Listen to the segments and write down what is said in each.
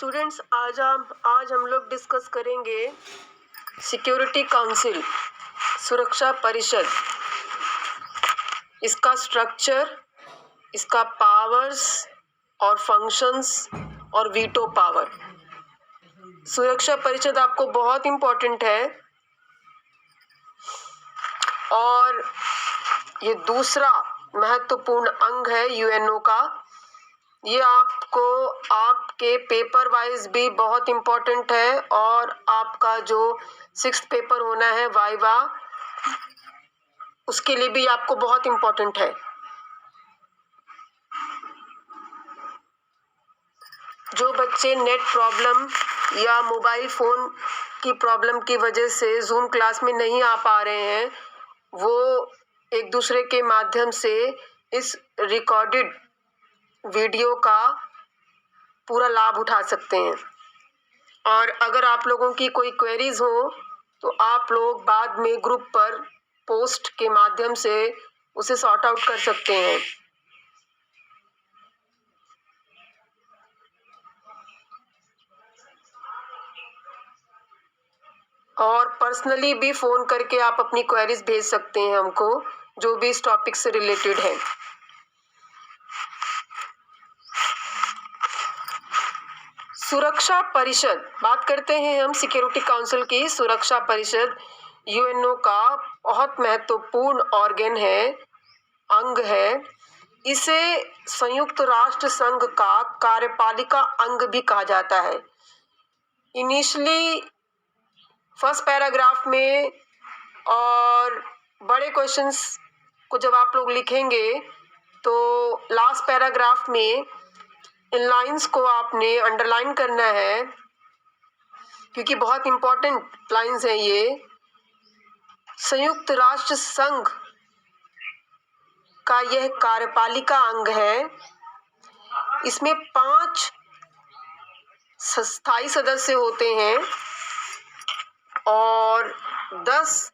Students, आज हम लोग डिस्कस करेंगे सिक्योरिटी काउंसिल, सुरक्षा परिषद, इसका स्ट्रक्चर, इसका पावर्स और फंक्शंस और वीटो पावर। सुरक्षा परिषद आपको बहुत इम्पोर्टेंट है और ये दूसरा महत्वपूर्ण अंग है यूएनओ का। ये आपको आपके पेपर वाइज भी बहुत इम्पोर्टेंट है और आपका जो 6th पेपर होना है वाइवा, उसके लिए भी आपको बहुत इम्पोर्टेंट है। जो बच्चे नेट प्रॉब्लम या मोबाइल फ़ोन की प्रॉब्लम की वजह से जूम क्लास में नहीं आ पा रहे हैं, वो एक दूसरे के माध्यम से इस रिकॉर्डेड वीडियो का पूरा लाभ उठा सकते हैं। और अगर आप लोगों की कोई क्वेरीज हो तो आप लोग बाद में ग्रुप पर पोस्ट के माध्यम से उसे सॉर्ट आउट कर सकते हैं। और पर्सनली भी फ़ोन करके आप अपनी क्वेरीज भेज सकते हैं हमको, जो भी इस टॉपिक से रिलेटेड है। सुरक्षा परिषद, बात करते हैं हम सिक्योरिटी काउंसिल की। सुरक्षा परिषद यूएनओ का बहुत महत्वपूर्ण ऑर्गन है, अंग है। इसे संयुक्त राष्ट्र संघ का कार्यपालिका अंग भी कहा जाता है। इनिशियली फर्स्ट पैराग्राफ में और बड़े क्वेश्चंस को जब आप लोग लिखेंगे तो लास्ट पैराग्राफ में इन लाइंस को आपने अंडरलाइन करना है, क्योंकि बहुत इंपॉर्टेंट लाइंस हैं ये। संयुक्त राष्ट्र संघ का यह कार्यपालिका अंग है। इसमें 5 स्थायी सदस्य होते हैं और 10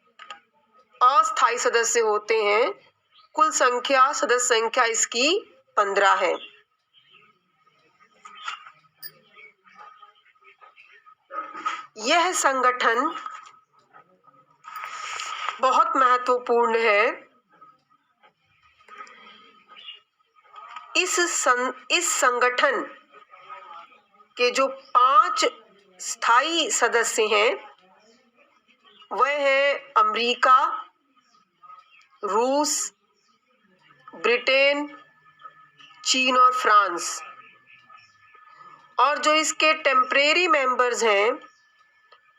अस्थायी सदस्य होते हैं। कुल सदस्य संख्या इसकी 15 है। यह संगठन बहुत महत्वपूर्ण है। इस संगठन के जो 5 स्थायी सदस्य हैं वह है अमेरिका, रूस, ब्रिटेन, चीन और फ्रांस। और जो इसके टेम्परेरी मेंबर्स हैं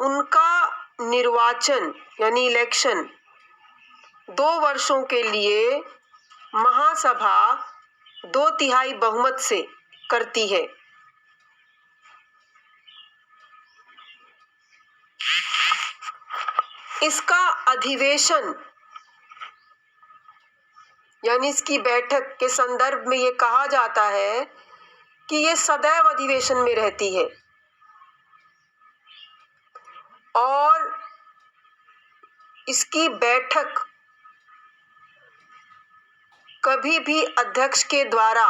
उनका निर्वाचन यानी इलेक्शन 2 वर्षों के लिए महासभा 2/3 बहुमत से करती है। इसका अधिवेशन यानी इसकी बैठक के संदर्भ में ये कहा जाता है कि ये सदैव अधिवेशन में रहती है और इसकी बैठक कभी भी अध्यक्ष के द्वारा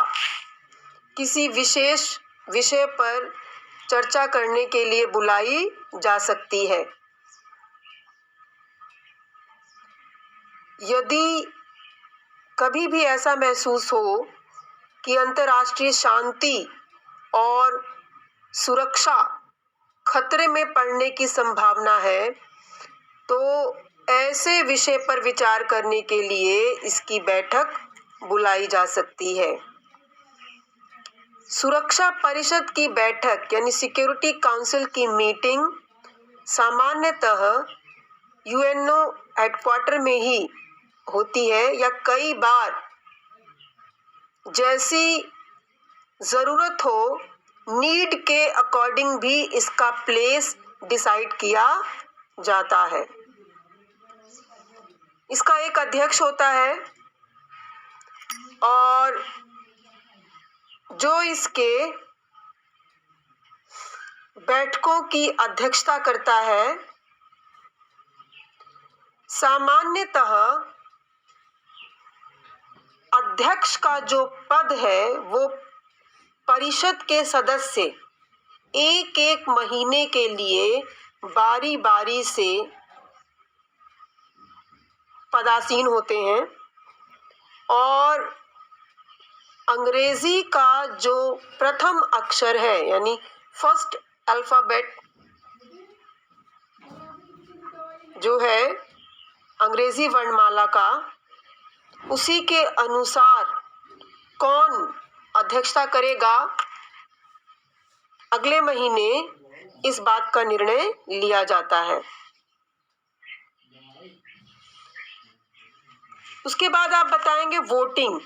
किसी विशेष विषय पर चर्चा करने के लिए बुलाई जा सकती है। यदि कभी भी ऐसा महसूस हो कि अंतर्राष्ट्रीय शांति और सुरक्षा खतरे में पड़ने की संभावना है, तो ऐसे विषय पर विचार करने के लिए इसकी बैठक बुलाई जा सकती है। सुरक्षा परिषद की बैठक यानी सिक्योरिटी काउंसिल की मीटिंग सामान्यतः यूएनओ हेडक्वार्टर में ही होती है या कई बार जैसी ज़रूरत हो नीड के अकॉर्डिंग भी इसका प्लेस डिसाइड किया जाता है। इसका एक अध्यक्ष होता है और जो इसके बैठकों की अध्यक्षता करता है। सामान्यतः अध्यक्ष का जो पद है वो परिषद के सदस्य एक एक महीने के लिए बारी बारी से पदासीन होते हैं और अंग्रेजी का जो प्रथम अक्षर है यानी फर्स्ट अल्फाबेट जो है अंग्रेजी वर्णमाला का, उसी के अनुसार कौन अध्यक्षता करेगा अगले महीने, इस बात का निर्णय लिया जाता है। उसके बाद आप बताएंगे voting.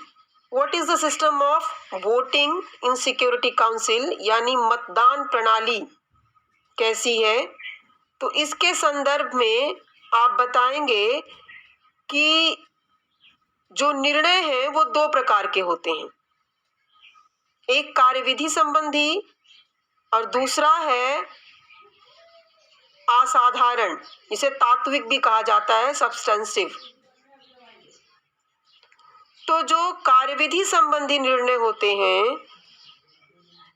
What is the system of voting in security council, यानी मतदान प्रणाली कैसी है। तो इसके संदर्भ में आप बताएंगे कि जो निर्णय है वो दो प्रकार के होते हैं, एक कार्यविधि संबंधी और दूसरा है असाधारण, इसे तात्विक भी कहा जाता है, सब्सटेंसिव। तो जो कार्यविधि संबंधी निर्णय होते हैं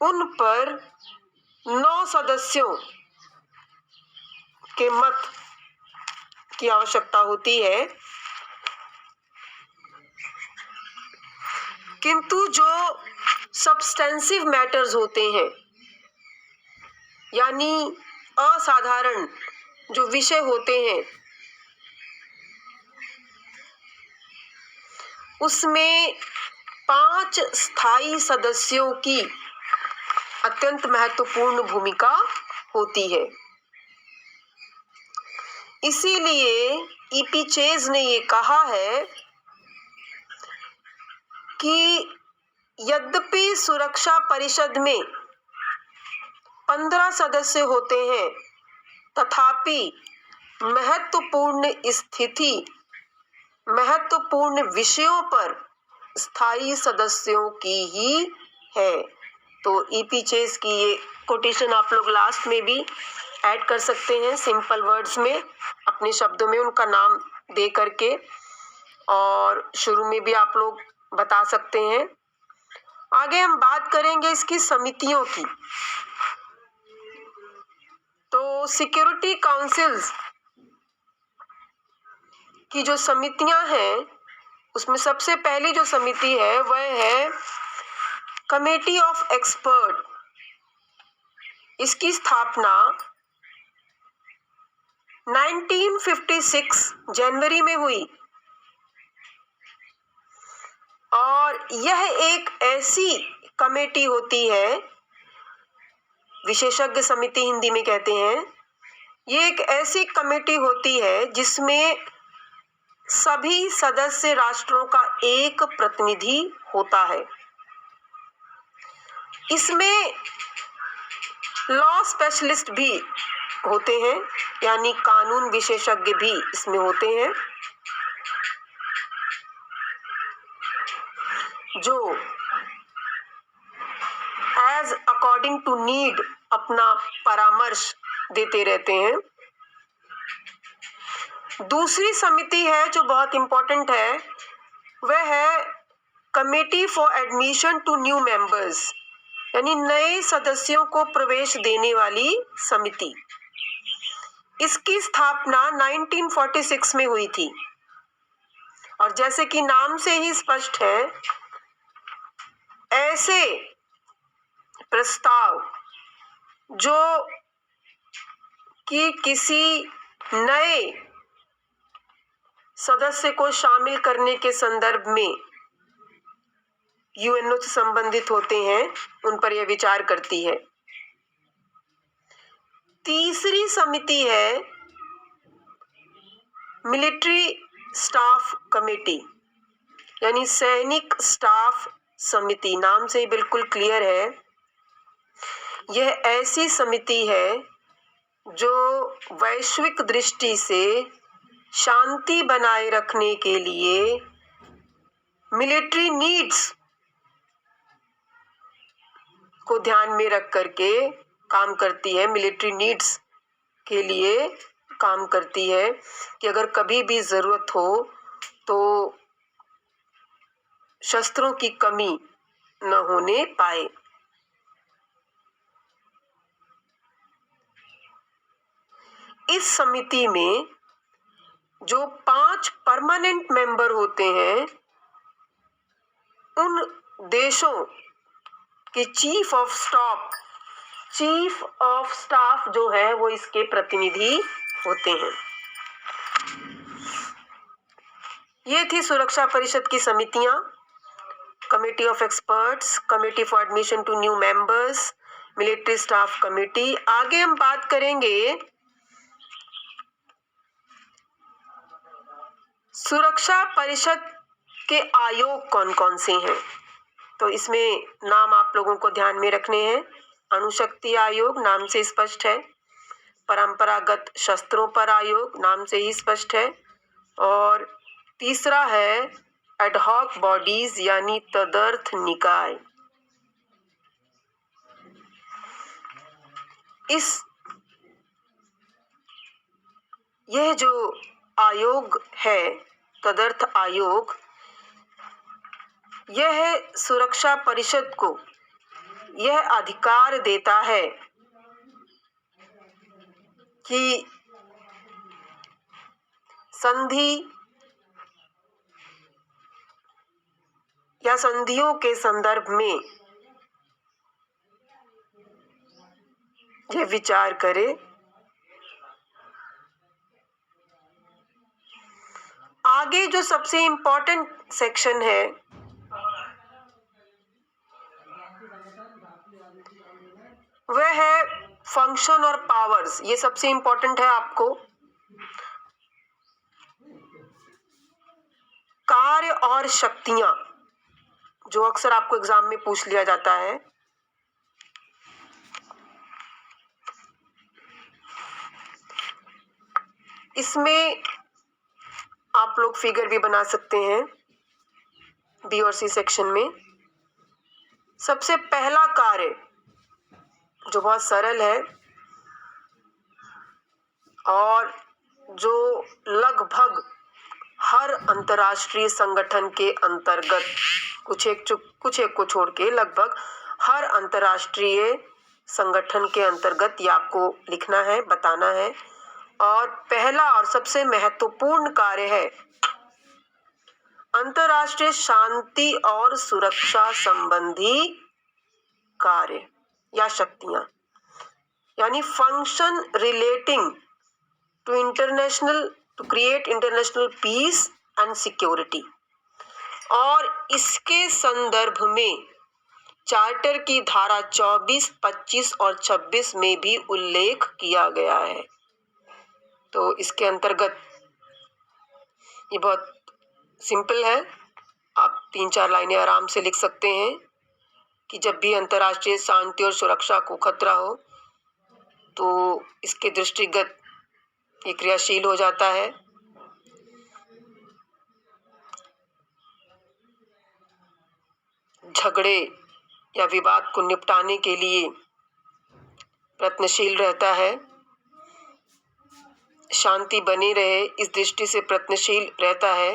उन पर 9 सदस्यों के मत की आवश्यकता होती है, किंतु जो सब्सटेंसिव मैटर्स होते हैं यानी असाधारण जो विषय होते हैं, उसमें 5 स्थायी सदस्यों की अत्यंत महत्वपूर्ण भूमिका होती है। इसीलिए ईपी चेज ने ये कहा है कि यद्यपि सुरक्षा परिषद में 15 सदस्य होते हैं, तथापि महत्वपूर्ण स्थिति, महत्वपूर्ण विषयों पर स्थायी सदस्यों की ही है। तो ईपी चेज की ये कोटेशन आप लोग लास्ट में भी ऐड कर सकते हैं, सिंपल वर्ड्स में, अपने शब्दों में उनका नाम दे करके, और शुरू में भी आप लोग बता सकते हैं। आगे हम बात करेंगे इसकी समितियों की। तो सिक्योरिटी काउंसिल्स की जो समितियां हैं उसमें सबसे पहली जो समिति है वह है कमेटी ऑफ एक्सपर्ट। इसकी स्थापना 1956 जनवरी में हुई और यह एक ऐसी कमेटी होती है, विशेषज्ञ समिति हिंदी में कहते हैं, ये एक ऐसी कमेटी होती है जिसमें सभी सदस्य राष्ट्रों का एक प्रतिनिधि होता है। इसमें लॉ स्पेशलिस्ट भी होते हैं, यानी कानून विशेषज्ञ भी इसमें होते हैं, जो एज अकॉर्डिंग टू नीड अपना परामर्श देते रहते हैं। दूसरी समिति है जो बहुत इंपॉर्टेंट है, वह है committee for admission to new members, यानी नए सदस्यों को प्रवेश देने वाली समिति। इसकी स्थापना 1946 में हुई थी और जैसे कि नाम से ही स्पष्ट है, ऐसे प्रस्ताव जो कि किसी नए सदस्य को शामिल करने के संदर्भ में यूएनओ से संबंधित होते हैं, उन पर यह विचार करती है। तीसरी समिति है मिलिट्री स्टाफ कमेटी, यानी सैनिक स्टाफ समिति। नाम से ही बिल्कुल क्लियर है, यह ऐसी समिति है जो वैश्विक दृष्टि से शांति बनाए रखने के लिए मिलिट्री नीड्स को ध्यान में रख करके काम करती है, मिलिट्री नीड्स के लिए काम करती है कि अगर कभी भी जरूरत हो तो शस्त्रों की कमी न होने पाए। इस समिति में जो 5 परमानेंट मेंबर होते हैं, उन देशों के चीफ ऑफ स्टाफ जो है वो इसके प्रतिनिधि होते हैं। ये थी सुरक्षा परिषद की समितियां: committee of experts, committee for admission to new members, military staff committee. आगे हम बात करेंगे सुरक्षा परिषद के आयोग कौन कौन से हैं। तो इसमें नाम आप लोगों को ध्यान में रखने हैं। अणुशक्ति आयोग, नाम से स्पष्ट है। परंपरागत शस्त्रों पर आयोग, नाम से ही स्पष्ट है। और तीसरा है एडहॉक बॉडीज यानी तदर्थ निकाय। यह जो आयोग है, तदर्थ आयोग, यह सुरक्षा परिषद को यह अधिकार देता है कि संधि या संधियों के संदर्भ में यह विचार करे। आगे जो सबसे इम्पोर्टेंट सेक्शन है वह है फंक्शन और पावर्स। ये सबसे इम्पोर्टेंट है आपको। कार्य और शक्तियां, जो अक्सर आपको एग्जाम में पूछ लिया जाता है। इसमें आप लोग फिगर भी बना सकते हैं बी और सी सेक्शन में। सबसे पहला कार्य जो बहुत सरल है और जो लगभग हर अंतर्राष्ट्रीय संगठन के अंतर्गत, कुछ एक को छोड़ के लगभग हर अंतर्राष्ट्रीय संगठन के अंतर्गत ये आपको लिखना है, बताना है। और पहला और सबसे महत्वपूर्ण कार्य है अंतर्राष्ट्रीय शांति और सुरक्षा संबंधी कार्य या शक्तियां, यानी function relating to create international peace and security. और इसके संदर्भ में चार्टर की धारा 24, 25 और 26 में भी उल्लेख किया गया है। तो इसके अंतर्गत ये बहुत सिंपल है, आप 3-4 लाइनें आराम से लिख सकते हैं कि जब भी अंतर्राष्ट्रीय शांति और सुरक्षा को खतरा हो तो इसके दृष्टिगत ये क्रियाशील हो जाता है। झगड़े या विवाद को निपटाने के लिए प्रयत्नशील रहता है, शांति बनी रहे इस दृष्टि से प्रयत्नशील रहता है,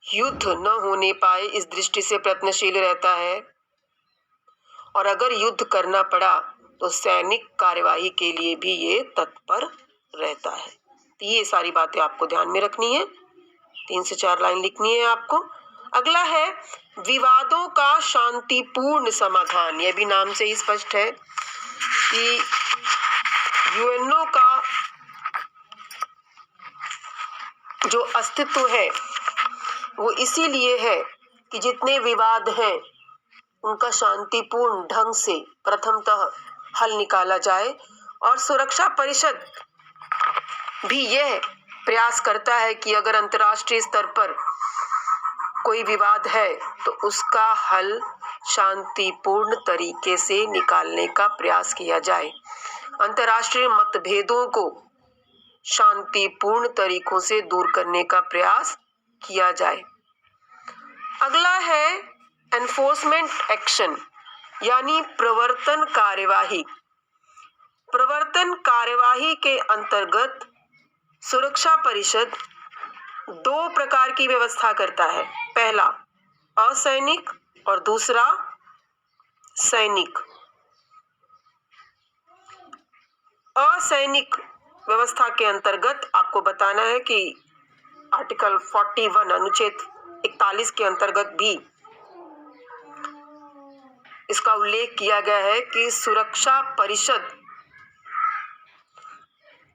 युद्ध न होने पाए इस दृष्टि से प्रयत्नशील रहता है, और अगर युद्ध करना पड़ा तो सैनिक कार्यवाही के लिए भी ये तत्पर रहता है। तो ये सारी बातें आपको ध्यान में रखनी है, 3 से 4 लाइन लिखनी है आपको। अगला है विवादों का शांतिपूर्ण समाधान। यह भी नाम से ही स्पष्ट है कि यूएनओ का जो अस्तित्व है वो इसीलिए है कि जितने विवाद हैं उनका शांतिपूर्ण ढंग से प्रथमतः हल निकाला जाए। और सुरक्षा परिषद भी यह प्रयास करता है कि अगर अंतर्राष्ट्रीय स्तर पर कोई विवाद है तो उसका हल शांतिपूर्ण तरीके से निकालने का प्रयास किया जाए, अंतर्राष्ट्रीय मतभेदों को शांतिपूर्ण तरीकों से दूर करने का प्रयास किया जाए। अगला है एनफोर्समेंट एक्शन यानी प्रवर्तन कार्यवाही। प्रवर्तन कार्यवाही के अंतर्गत सुरक्षा परिषद 2 प्रकार की व्यवस्था करता है, पहला असैनिक और दूसरा सैनिक। असैनिक व्यवस्था के अंतर्गत आपको बताना है कि आर्टिकल 41 अनुच्छेद 41 के अंतर्गत भी इसका उल्लेख किया गया है कि सुरक्षा परिषद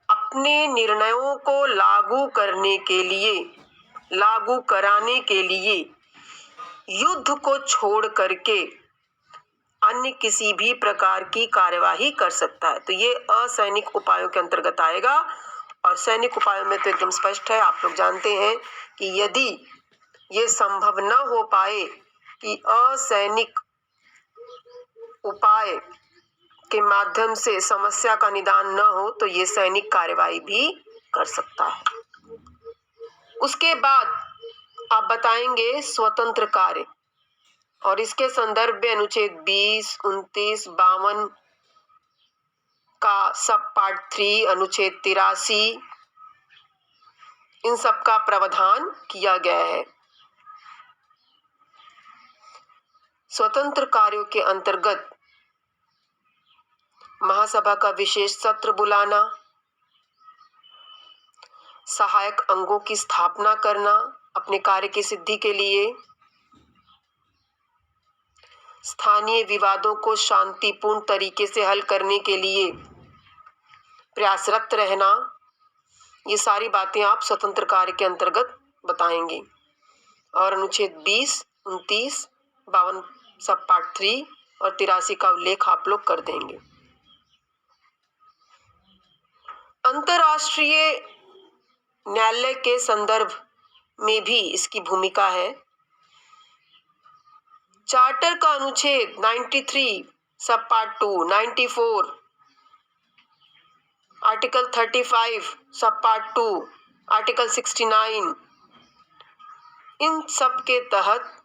अपने निर्णयों को लागू कराने के लिए युद्ध को छोड़ करके अन्य किसी भी प्रकार की कार्यवाही कर सकता है। तो ये असैनिक उपायों के अंतर्गत आएगा। और सैनिक उपायों में तो एकदम स्पष्ट है, आप लोग जानते हैं कि यदि ये संभव न हो पाए कि असैनिक उपाय के माध्यम से समस्या का निदान न हो, तो ये सैनिक कार्यवाही भी कर सकता है। उसके बाद आप बताएंगे स्वतंत्र कार्य, और इसके संदर्भ में अनुच्छेद 20, 29, 52 का सब पार्ट 3, अनुच्छेद 83, इन सब का प्रावधान किया गया है। स्वतंत्र कार्यों के अंतर्गत महासभा का विशेष सत्र बुलाना, सहायक अंगों की स्थापना करना अपने कार्य की सिद्धि के लिए, स्थानीय विवादों को शांतिपूर्ण तरीके से हल करने के लिए प्रयासरत रहना, ये सारी बातें आप स्वतंत्र कार्य के अंतर्गत बताएंगे। और अनुच्छेद 20, 29, 52 सब पार्ट 3 और 83 का उल्लेख आप लोग कर देंगे। अंतर्राष्ट्रीय न्यायालय के संदर्भ में भी इसकी भूमिका है। चार्टर का अनुच्छेद 93 सब पार्ट 2, 94, आर्टिकल 35 सब पार्ट 2, आर्टिकल 69, इन सब के तहत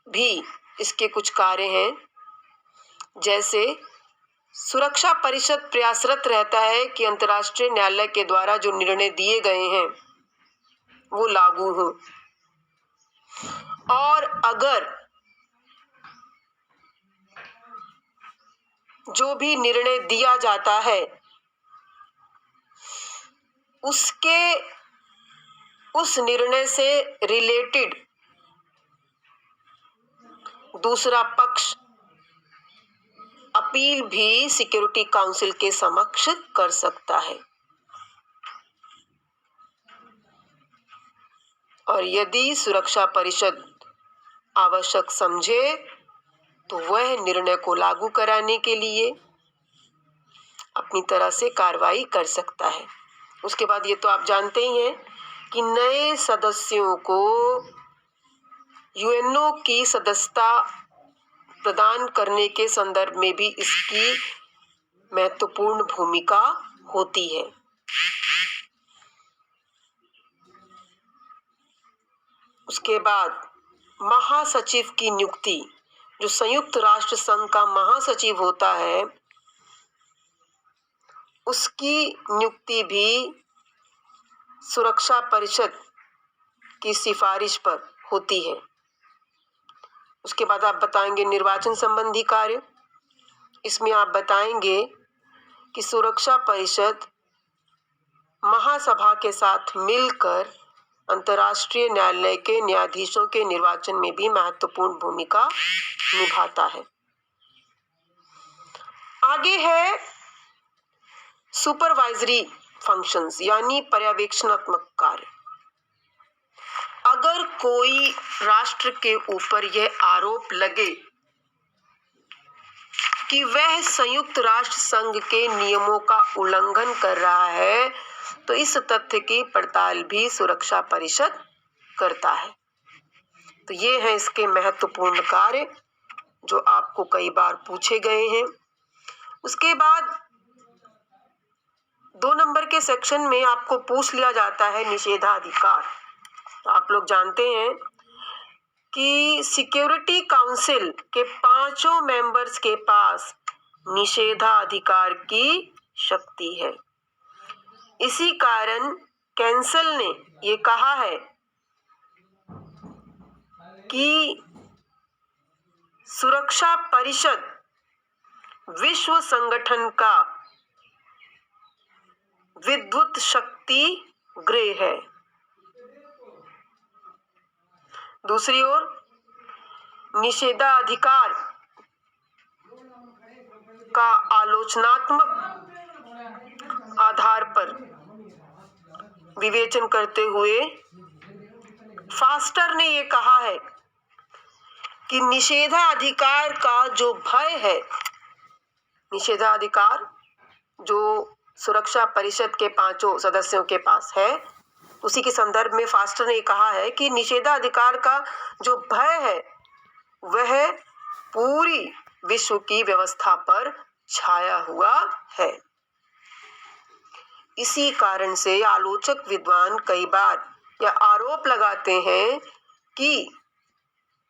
भी इसके कुछ कार्य हैं। जैसे सुरक्षा परिषद प्रयासरत रहता है कि अंतर्राष्ट्रीय न्यायालय के द्वारा जो निर्णय दिए गए हैं वो लागू हों, और अगर जो भी निर्णय दिया जाता है उस निर्णय से रिलेटेड दूसरा पक्ष अपील भी सिक्योरिटी काउंसिल के समक्ष कर सकता है। और यदि सुरक्षा परिषद आवश्यक समझे तो वह निर्णय को लागू कराने के लिए अपनी तरह से कार्रवाई कर सकता है। उसके बाद ये तो आप जानते ही हैं कि नए सदस्यों को यूएनओ की सदस्यता प्रदान करने के संदर्भ में भी इसकी महत्वपूर्ण भूमिका होती है। उसके बाद महासचिव की नियुक्ति, जो संयुक्त राष्ट्र संघ का महासचिव होता है, उसकी नियुक्ति भी सुरक्षा परिषद की सिफारिश पर होती है। उसके बाद आप बताएंगे निर्वाचन संबंधी कार्य। इसमें आप बताएंगे कि सुरक्षा परिषद महासभा के साथ मिलकर अंतर्राष्ट्रीय न्यायालय के न्यायाधीशों के निर्वाचन में भी महत्वपूर्ण भूमिका निभाता है। आगे है सुपरवाइजरी फंक्शंस, यानी पर्यवेक्षणात्मक कार्य। अगर कोई राष्ट्र के ऊपर यह आरोप लगे कि वह संयुक्त राष्ट्र संघ के नियमों का उल्लंघन कर रहा है, तो इस तथ्य की पड़ताल भी सुरक्षा परिषद करता है। तो ये है इसके महत्वपूर्ण कार्य जो आपको कई बार पूछे गए हैं। उसके बाद 2 नंबर के सेक्शन में आपको पूछ लिया जाता है निषेधाधिकार। तो आप लोग जानते हैं कि सिक्योरिटी काउंसिल के 5 मेंबर्स के पास निषेधाधिकार की शक्ति है। इसी कारण कैंसल ने ये कहा है कि सुरक्षा परिषद विश्व संगठन का विद्युत शक्ति ग्रे है। दूसरी ओर निषेधाधिकार का आलोचनात्मक आधार पर विवेचन करते हुए फास्टर ने ये कहा है कि निषेधाधिकार का जो भय है, निषेधाधिकार जो सुरक्षा परिषद के 5 सदस्यों के पास है, उसी के संदर्भ में फास्टर ने कहा है कि निषेधाधिकार का जो भय है वह पूरी विश्व की व्यवस्था पर छाया हुआ है। इसी कारण से आलोचक विद्वान कई बार यह आरोप लगाते हैं कि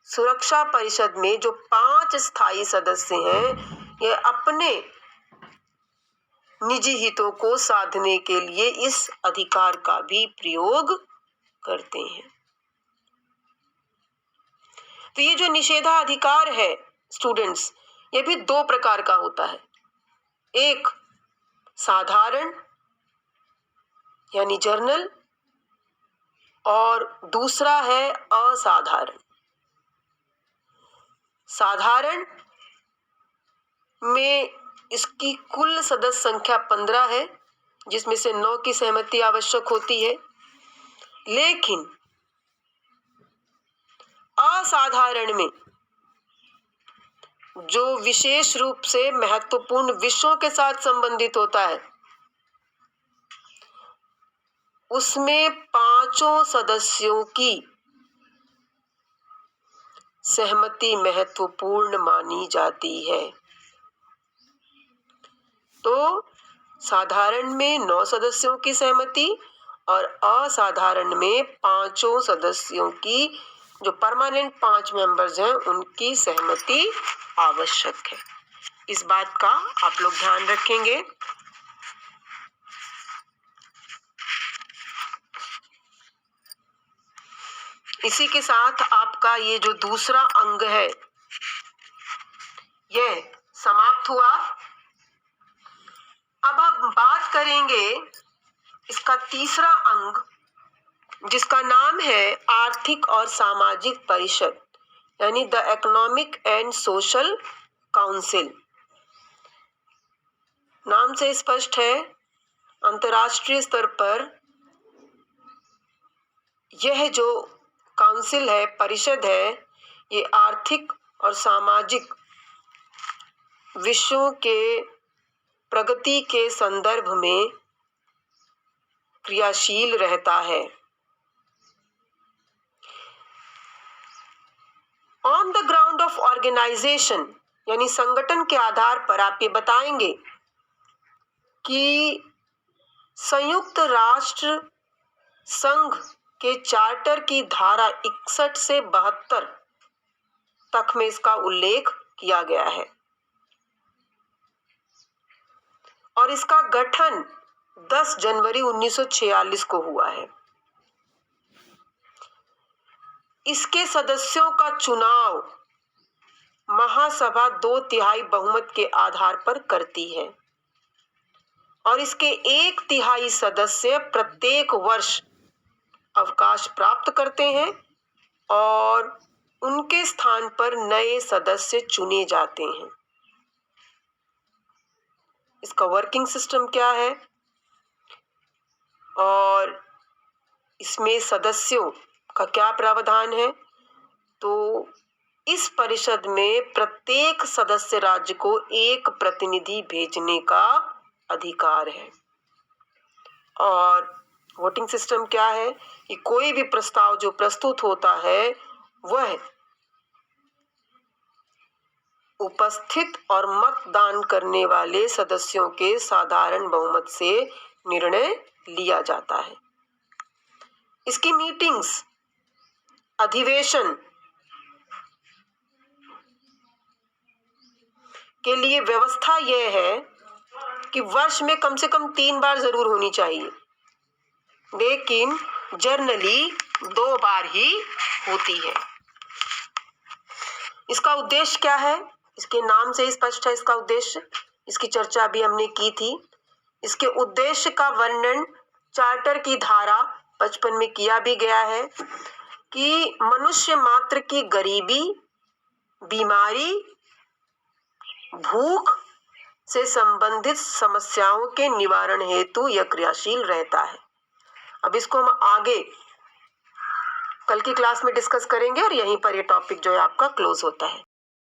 सुरक्षा परिषद में जो 5 स्थायी सदस्य हैं, ये अपने निजी हितों को साधने के लिए इस अधिकार का भी प्रयोग करते हैं। तो ये जो निषेधाधिकार है स्टूडेंट्स, ये भी 2 प्रकार का होता है। एक साधारण यानी जर्नल, और दूसरा है असाधारण। साधारण में इसकी कुल सदस्य संख्या 15 है, जिसमें से 9 की सहमति आवश्यक होती है। लेकिन असाधारण में जो विशेष रूप से महत्वपूर्ण विषयों के साथ संबंधित होता है, उसमें 5 सदस्यों की सहमति महत्वपूर्ण मानी जाती है। तो साधारण में 9 सदस्यों की सहमति और असाधारण में 5 सदस्यों की, जो परमानेंट 5 मेंबर्स हैं, उनकी सहमति आवश्यक है। इस बात का आप लोग ध्यान रखेंगे। इसी के साथ आपका ये जो दूसरा अंग है यह समाप्त हुआ। अब हम बात करेंगे इसका तीसरा अंग, जिसका नाम है आर्थिक और सामाजिक परिषद, यानी the economic and social council. नाम से स्पष्ट है, अंतर्राष्ट्रीय स्तर पर यह जो काउंसिल है, परिषद है, ये आर्थिक और सामाजिक विषयों के प्रगति के संदर्भ में क्रियाशील रहता है। On the ground of organization, यानी संगठन के आधार पर आप ये बताएंगे कि संयुक्त राष्ट्र संघ के चार्टर की धारा 61 से 72 तक में इसका उल्लेख किया गया है और इसका गठन 10 जनवरी 1946 को हुआ है। इसके सदस्यों का चुनाव महासभा 2/3 बहुमत के आधार पर करती है और इसके 1/3 सदस्य प्रत्येक वर्ष अवकाश प्राप्त करते हैं और उनके स्थान पर नए सदस्य चुने जाते हैं। इसका वर्किंग सिस्टम क्या है और इसमें सदस्यों का क्या प्रावधान है? तो इस परिषद में प्रत्येक सदस्य राज्य को एक प्रतिनिधि भेजने का अधिकार है और वोटिंग सिस्टम क्या है कि कोई भी प्रस्ताव जो प्रस्तुत होता है वह उपस्थित और मतदान करने वाले सदस्यों के साधारण बहुमत से निर्णय लिया जाता है। इसकी मीटिंग्स, अधिवेशन के लिए व्यवस्था यह है कि वर्ष में कम से कम 3 बार जरूर होनी चाहिए, लेकिन जनरली 2 बार ही होती है। इसका उद्देश्य क्या है? इसके नाम से ही स्पष्ट है इसका उद्देश्य। इसकी चर्चा भी हमने की थी। इसके उद्देश्य का वर्णन चार्टर की धारा 55 में किया भी गया है कि मनुष्य मात्र की गरीबी, बीमारी, भूख से संबंधित समस्याओं के निवारण हेतु यह क्रियाशील रहता है। अब इसको हम आगे कल की क्लास में डिस्कस करेंगे और यहीं पर ये टॉपिक जो है आपका क्लोज होता है।